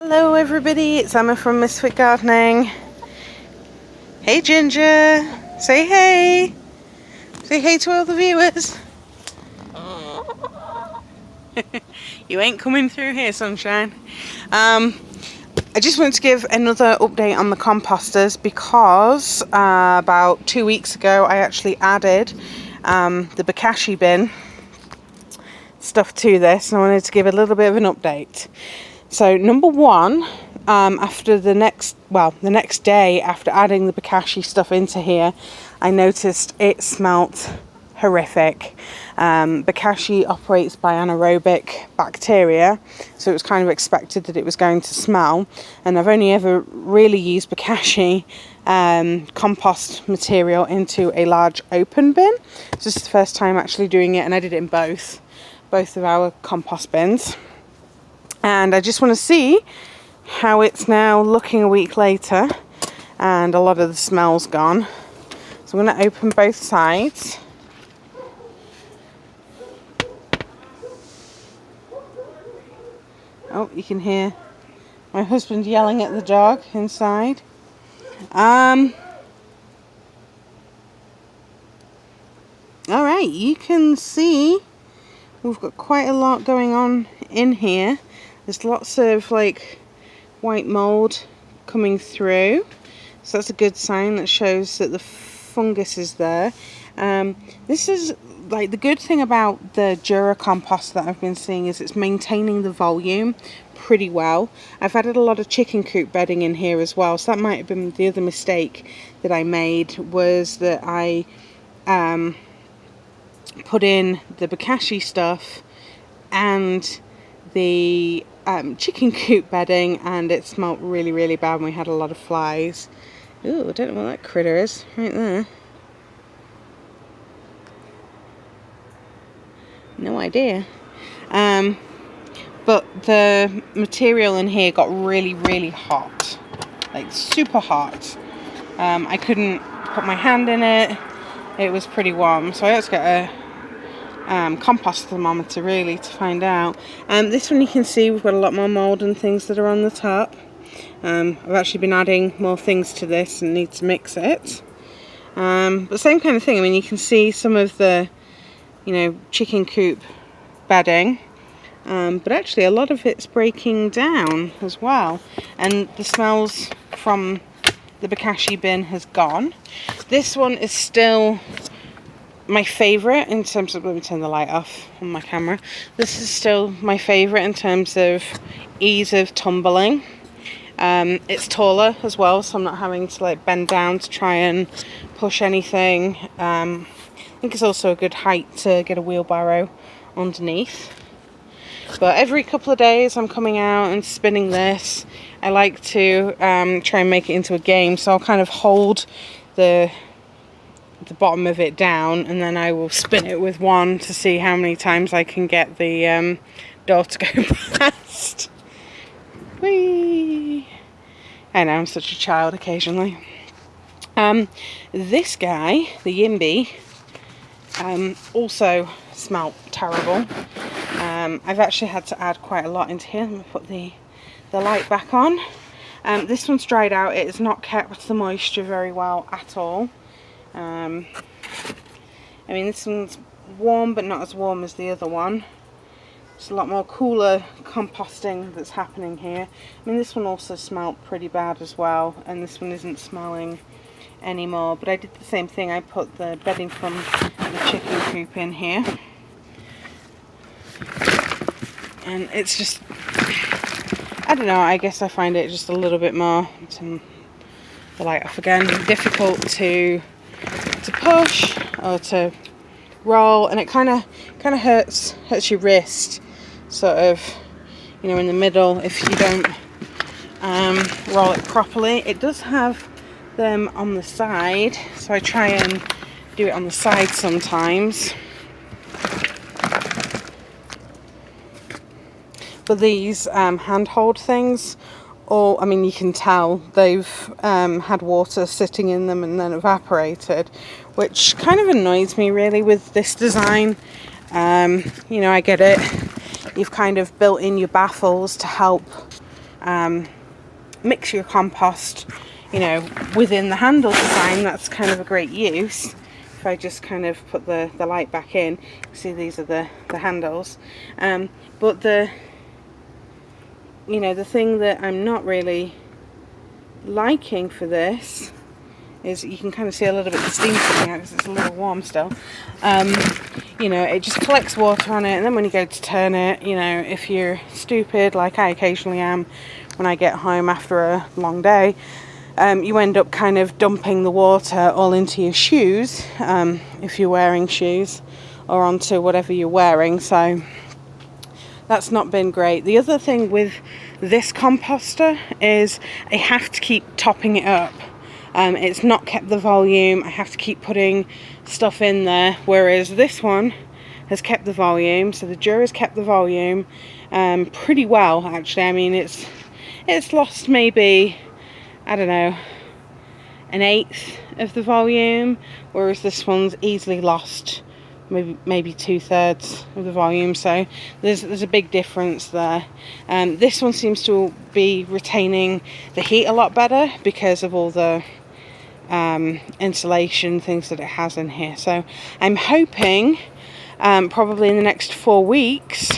Hello everybody, it's Emma from Misfit Gardening. Hey Ginger, say hey. Say hey to all the viewers. You ain't coming through here, sunshine. I just wanted to give another update on the composters because about 2 weeks ago I actually added the Bokashi bin stuff to this, and I wanted to give a little bit of an update. So number one, after the next day after adding the Bokashi stuff into here, I noticed it smelt horrific. Bokashi operates by anaerobic bacteria, so it was kind of expected that it was going to smell, and I've only ever really used Bokashi compost material into a large open bin. So this is the first time actually doing it, and I did it in both of our compost bins. And I just want to see how it's now looking a week later, and a lot of the smell's gone. So I'm going to open both sides. Oh, you can hear my husband yelling at the dog inside. Alright, you can see we've got quite a lot going on in here. There's lots of like white mold coming through, so that's a good sign. That shows that the fungus is there. This is like the good thing about the Dura compost that I've been seeing is it's maintaining the volume pretty well. I've added a lot of chicken coop bedding in here as well, so that might have been the other mistake that I made, was that I put in the Bokashi stuff and the chicken coop bedding, and it smelled really bad, and we had a lot of flies. Ooh, I don't know what that critter is right there. No idea. But the material in here got really hot, like super hot. I couldn't put my hand in it. It was pretty warm, so I had to get a compost thermometer really to find out. This one you can see we've got a lot more mold and things that are on the top. I've actually been adding more things to this and need to mix it. But same kind of thing. I mean, you can see some of the, chicken coop bedding, but actually a lot of it's breaking down as well, and the smells from the Bokashi bin has gone. This one is still my favourite in terms of, let me turn the light off on my camera. This is still my favourite in terms of ease of tumbling. It's taller as well, so I'm not having to like bend down to try and push anything. I think it's also a good height to get a wheelbarrow underneath. But every couple of days I'm coming out and spinning this. I like to try and make it into a game, so I'll kind of hold the bottom of it down, and then I will spin it with one to see how many times I can get the door to go past. Whee! I know, I'm such a child occasionally. This guy, the Yimby, also smelt terrible. I've actually had to add quite a lot into here. Let me put the light back on. This one's dried out. It has not kept the moisture very well at all. I mean, this one's warm, but not as warm as the other one. It's a lot more cooler composting that's happening here. I mean, this one also smelled pretty bad as well, and this one isn't smelling anymore. But I did the same thing. I put the bedding from the chicken coop in here, and it's just, I don't know, I guess I find it just a little bit more, turn the light off again, difficult to push or to roll, and it kind of hurts your wrist, sort of, in the middle if you don't roll it properly. It does have them on the side, so I try and do it on the side sometimes. But these handhold things, I mean, you can tell they've had water sitting in them and then evaporated, which kind of annoys me really with this design. I get it. You've kind of built in your baffles to help mix your compost, you know, within the handle design. That's kind of a great use. If I just kind of put the light back in, see these are the handles. But the thing that I'm not really liking for this is you can kind of see a little bit of steam coming out because it's a little warm still. You know, it just collects water on it, and then when you go to turn it, you know, if you're stupid like I occasionally am when I get home after a long day, you end up kind of dumping the water all into your shoes, if you're wearing shoes, or onto whatever you're wearing. So that's not been great. The other thing with this composter is I have to keep topping it up. It's not kept the volume. I have to keep putting stuff in there, whereas this one has kept the volume. So the Jura's kept the volume pretty well, actually. I mean, it's lost maybe, I don't know, 1/8 of the volume, whereas this one's easily lost maybe 2/3 of the volume. So there's a big difference there. This one seems to be retaining the heat a lot better because of all the insulation things that it has in here. So I'm hoping probably in the next 4 weeks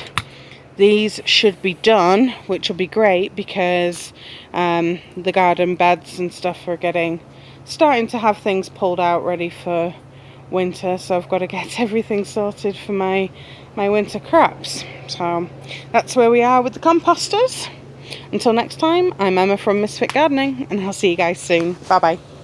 these should be done, which will be great because the garden beds and stuff are starting to have things pulled out ready for winter. So I've got to get everything sorted for my winter crops. So that's where we are with the composters. Until next time, I'm Emma from Misfit Gardening, and I'll see you guys soon. Bye bye.